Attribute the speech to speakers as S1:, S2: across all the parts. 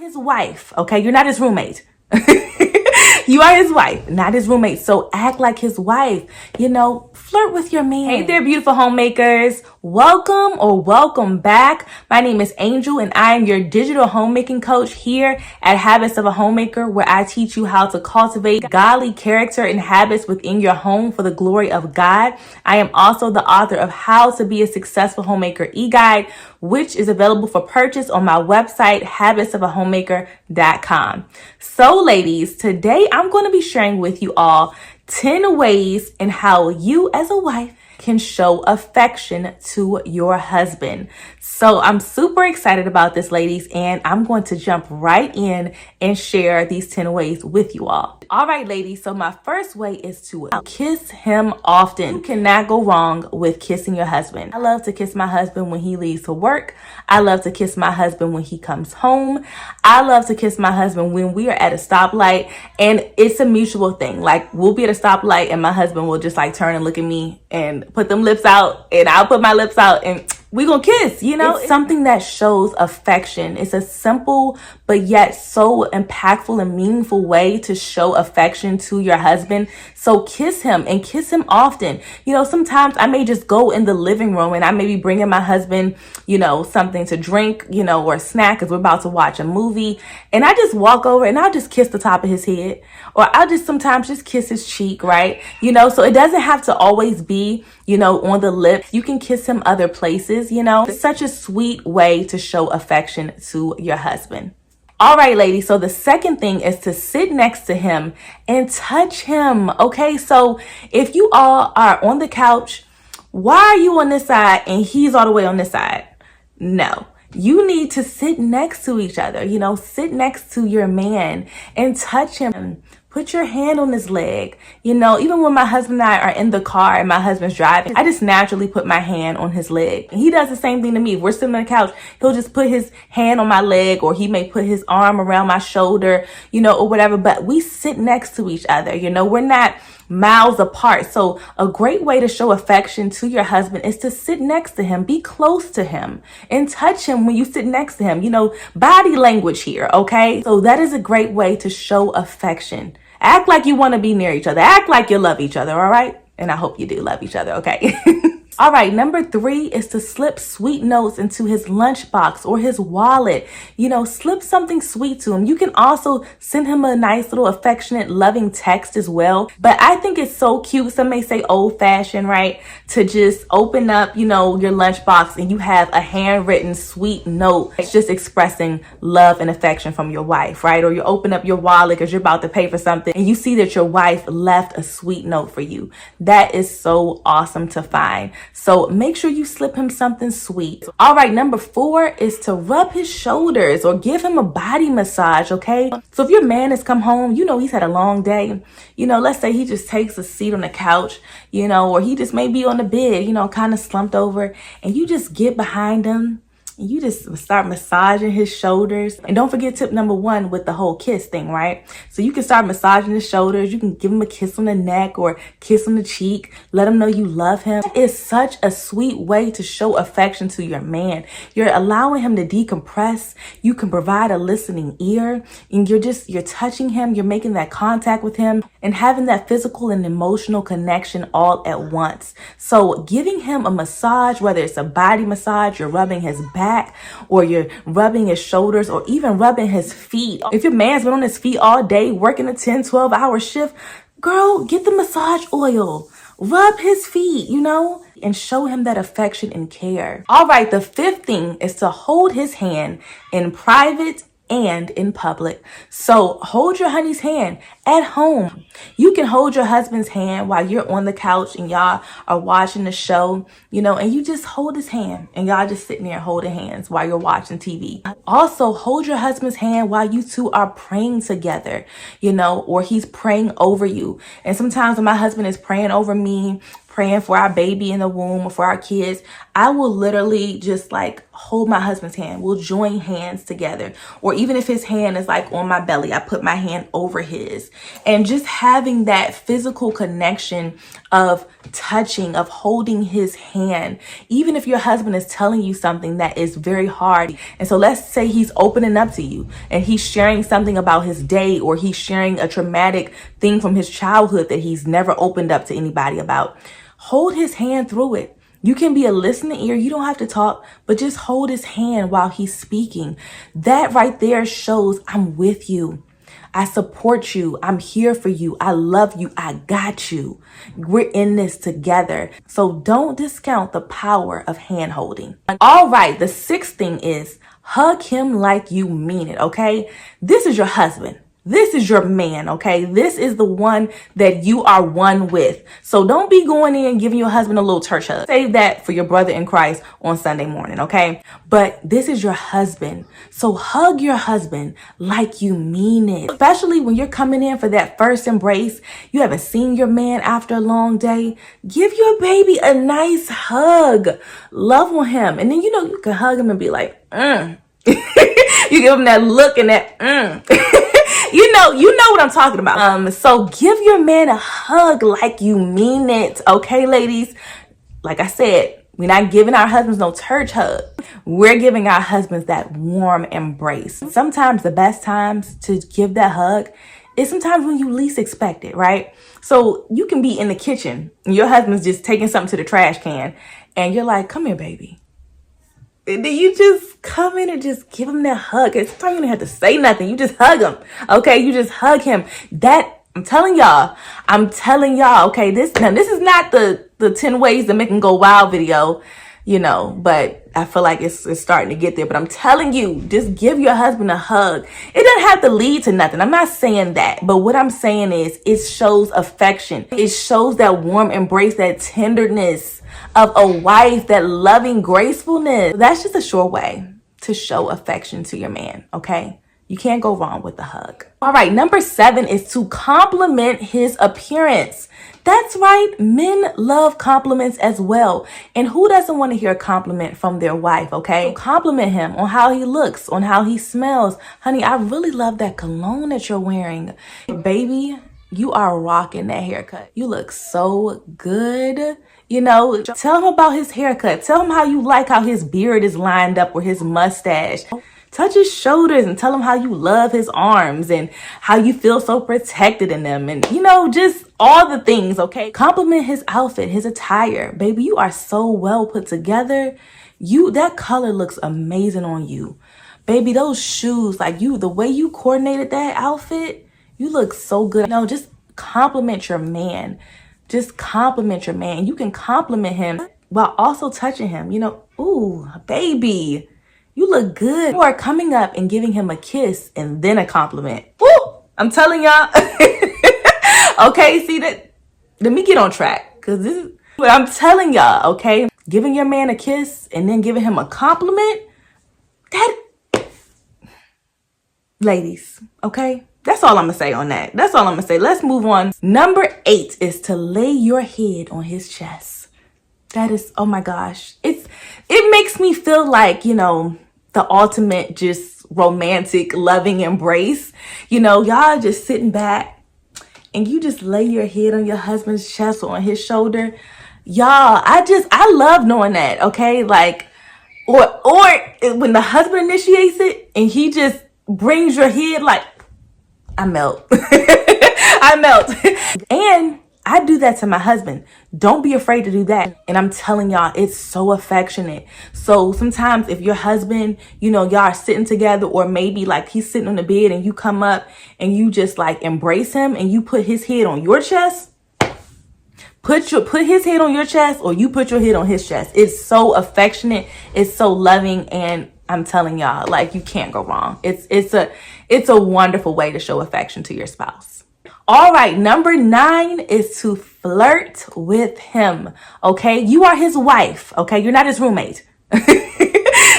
S1: his wife, okay? You're not his roommate. You are his wife, not his roommate. So act like his wife, flirt with your man. Hey there, beautiful homemakers. Welcome or welcome back. My name is Angel and I am your digital homemaking coach here at Habits of a Homemaker, where I teach you how to cultivate godly character and habits within your home for the glory of God. I am also the author of How to Be a Successful Homemaker E-Guide, which is available for purchase on my website, habitsofahomemaker.com. So ladies, today I'm going to be sharing with you all 10 ways in how you as a wife can show affection to your husband. So I'm super excited about this, ladies, and I'm going to jump right in and share these 10 ways with you all. All right, ladies, so my first way is to kiss him often. You cannot go wrong with kissing your husband. I love to kiss my husband when he leaves for work. I love to kiss my husband when he comes home. I love to kiss my husband when we are at a stoplight, and it's a mutual thing. Like, we'll be at a stoplight and my husband will just like turn and look at me and put them lips out, and I'll put my lips out, and we gonna kiss, It's something that shows affection. It's a simple but yet so impactful and meaningful way to show affection to your husband. So kiss him and kiss him often. Sometimes I may just go in the living room and I may be bringing my husband, something to drink, or a snack because we're about to watch a movie. And I just walk over and I'll just kiss the top of his head, or I'll just sometimes just kiss his cheek, right? So it doesn't have to always be, on the lips. You can kiss him other places, It's such a sweet way to show affection to your husband. All right, ladies. So the second thing is to sit next to him and touch him. Okay. So if you all are on the couch, why are you on this side and he's all the way on this side? No. You need to sit next to each other, sit next to your man and touch him. Put your hand on his leg. Even when my husband and I are in the car and my husband's driving, I just naturally put my hand on his leg. And he does the same thing to me. If we're sitting on the couch, he'll just put his hand on my leg, or he may put his arm around my shoulder, or whatever. But we sit next to each other. We're not miles apart. So a great way to show affection to your husband is to sit next to him, be close to him, and touch him when you sit next to him. Body language here, okay? So that is a great way to show affection. Act like you want to be near each other. Act like you love each other, all right? And I hope you do love each other, okay? All right, number 3 is to slip sweet notes into his lunchbox or his wallet. Slip something sweet to him. You can also send him a nice little affectionate, loving text as well. But I think it's so cute. Some may say old fashioned, right? To just open up, your lunchbox and you have a handwritten sweet note. It's just expressing love and affection from your wife, right? Or you open up your wallet because you're about to pay for something and you see that your wife left a sweet note for you. That is so awesome to find. So make sure you slip him something sweet. All right, number 4 is to rub his shoulders or give him a body massage, okay? So if your man has come home, he's had a long day. Let's say he just takes a seat on the couch, or he just may be on the bed, kind of slumped over, and you just get behind him. You just start massaging his shoulders. And don't forget tip number 1 with the whole kiss thing, right? So you can start massaging his shoulders. You can give him a kiss on the neck or kiss on the cheek. Let him know you love him. It's such a sweet way to show affection to your man. You're allowing him to decompress. You can provide a listening ear, and you're touching him. You're making that contact with him and having that physical and emotional connection all at once. So giving him a massage, whether it's a body massage, you're rubbing his back, or you're rubbing his shoulders, or even rubbing his feet. If your man's been on his feet all day working a 10-12 hour shift, girl, get the massage oil, rub his feet, and show him that affection and care. All right, the 5th thing is to hold his hand in private and in public. So hold your honey's hand at home. You can hold your husband's hand while you're on the couch and y'all are watching the show, and you just hold his hand and y'all just sitting there holding hands while you're watching TV. Also, hold your husband's hand while you two are praying together, or he's praying over you. And sometimes when my husband is praying over me, praying for our baby in the womb or for our kids, I will literally just like hold my husband's hand. We'll join hands together. Or even if his hand is like on my belly, I put my hand over his. And just having that physical connection of touching, of holding his hand, even if your husband is telling you something that is very hard. And so let's say he's opening up to you and he's sharing something about his day, or he's sharing a traumatic thing from his childhood that he's never opened up to anybody about. Hold his hand through it. You can be a listening ear. You don't have to talk, but just hold his hand while he's speaking. That right there shows I'm with you. I support you. I'm here for you. I love you. I got you. We're in this together. So don't discount the power of hand holding. All right. The sixth thing is hug him like you mean it. Okay. This is your husband. This is your man, okay? This is the one that you are one with. So don't be going in and giving your husband a little church hug. Save that for your brother in Christ on Sunday morning, okay? But this is your husband. So hug your husband like you mean it. Especially when you're coming in for that first embrace. You haven't seen your man after a long day. Give your baby a nice hug. Love on him. And then, you can hug him and be like, You give him that look and that, You know what I'm talking about. So give your man a hug like you mean it. Okay, ladies? Like I said, we're not giving our husbands no church hug. We're giving our husbands that warm embrace. Sometimes the best times to give that hug is sometimes when you least expect it, right? So you can be in the kitchen and your husband's just taking something to the trash can and you're like, come here, baby. And then you just come in and just give him that hug. And sometimes you don't have to say nothing. You just hug him. Okay. You just hug him. I'm telling y'all, okay, this is not the 10 ways to make him go wild video, but I feel like it's starting to get there. But I'm telling you, just give your husband a hug. It doesn't have to lead to nothing. I'm not saying that. But what I'm saying is it shows affection. It shows that warm embrace, that tenderness of a wife, that loving gracefulness. That's just a sure way to show affection to your man, okay? You can't go wrong with the hug. All right, number 7 is to compliment his appearance. That's right, men love compliments as well. And who doesn't want to hear a compliment from their wife, okay? So compliment him on how he looks, on how he smells. Honey, I really love that cologne that you're wearing. Baby, you are rocking that haircut. You look so good. Tell him about his haircut. Tell him how you like how his beard is lined up with his mustache. Touch his shoulders and tell him how you love his arms and how you feel so protected in them. And, just all the things, okay? Compliment his outfit, his attire. Baby, you are so well put together. That color looks amazing on you. Baby, those shoes, the way you coordinated that outfit, you look so good. Just compliment your man. Just compliment your man. You can compliment him while also touching him. Ooh, baby, you look good. Or coming up and giving him a kiss and then a compliment. Woo! I'm telling y'all. Okay, see that? Let me get on track because this is what I'm telling y'all, okay? Giving your man a kiss and then giving him a compliment. Ladies, okay? That's all I'm going to say on that. That's all I'm going to say. Let's move on. Number 8 is to lay your head on his chest. That is, oh my gosh. It makes me feel like, the ultimate just romantic, loving embrace. Y'all just sitting back and you just lay your head on your husband's chest or on his shoulder. Y'all, I love knowing that, okay? Or when the husband initiates it and he just brings your head I melt. I melt. And I do that to my husband. Don't be afraid to do that. And I'm telling y'all, it's so affectionate. So sometimes if your husband, y'all are sitting together or maybe he's sitting on the bed and you come up and you just embrace him and you put his head on your chest. Put his head on your chest or you put your head on his chest. It's so affectionate. It's so loving. And I'm telling y'all, you can't go wrong. It's a wonderful way to show affection to your spouse. All right, number 9 is to flirt with him. Okay, you are his wife. Okay, you're not his roommate.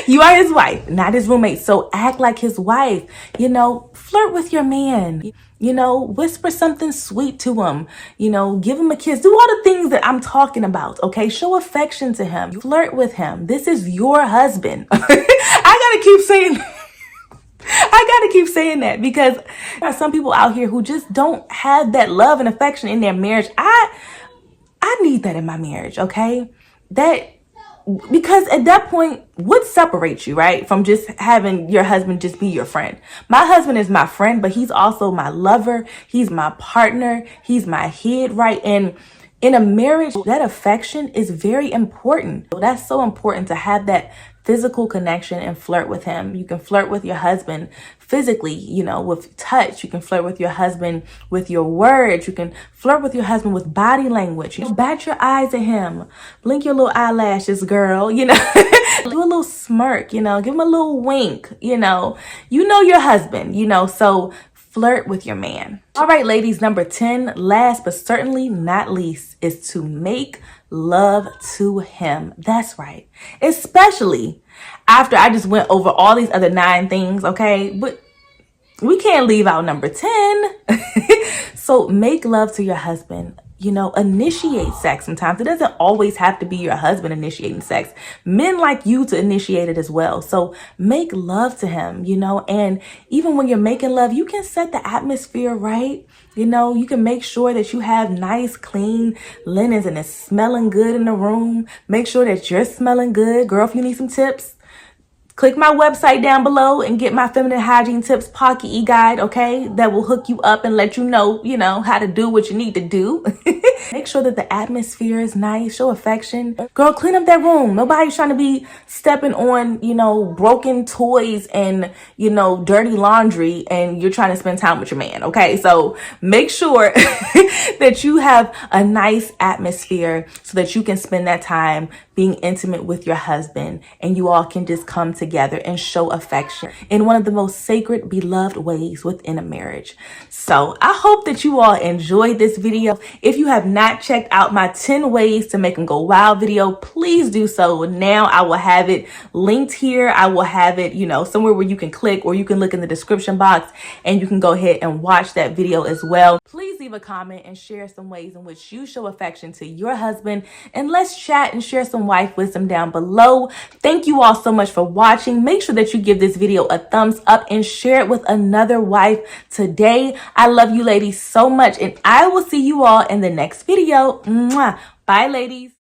S1: You are his wife, not his roommate. So act like his wife. You know, flirt with your man. You know, whisper something sweet to him. You know, give him a kiss. Do all the things that I'm talking about, okay? Show affection to him. Flirt with him. This is your husband. I gotta keep saying that because there are some people out here who just don't have that love and affection in their marriage. I need that in my marriage, okay? Because at that point, what separates you, right? From just having your husband just be your friend. My husband is my friend, but he's also my lover. He's my partner. He's my head, right? And in a marriage, that affection is very important. That's so important to have that physical connection and flirt with him. You can flirt with your husband physically, you know, with touch. You can flirt with your husband with your words. You can flirt with your husband with body language. You bat your eyes at him. Blink your little eyelashes, girl, you know. Do a little smirk, you know. Give him a little wink, you know. You know your husband, you know, so flirt with your man. All right, ladies, number 10, last but certainly not least, is to make love to him. That's right. Especially after I just went over all these other 9 things, okay? But we can't leave out number 10. So make love to your husband. You know, initiate sex sometimes. It doesn't always have to be your husband initiating sex. Men like you to initiate it as well. So make love to him, you know, and even when you're making love, you can set the atmosphere right. You know, you can make sure that you have nice, clean linens and it's smelling good in the room. Make sure that you're smelling good. Girl, if you need some tips, click my website down below and get my Feminine Hygiene Tips Pocket E-Guide, okay? That will hook you up and let you know, how to do what you need to do. Make sure that the atmosphere is nice. Show affection. Girl, clean up that room. Nobody's trying to be stepping on, broken toys and, dirty laundry and you're trying to spend time with your man, okay? So make sure that you have a nice atmosphere so that you can spend that time being intimate with your husband and you all can just come together and show affection in one of the most sacred, beloved ways within a marriage. So I hope that you all enjoyed this video. If you have not checked out my 10 ways to make them go wild video, please do so now. I will have it linked here. I will have it, somewhere where you can click or you can look in the description box and you can go ahead and watch that video as well. Please leave a comment and share some ways in which you show affection to your husband, and let's chat and share some wife wisdom down below. Thank you all so much for watching. Make sure that you give this video a thumbs up and share it with another wife today. I love you ladies so much and I will see you all in the next video. Mwah. Bye ladies.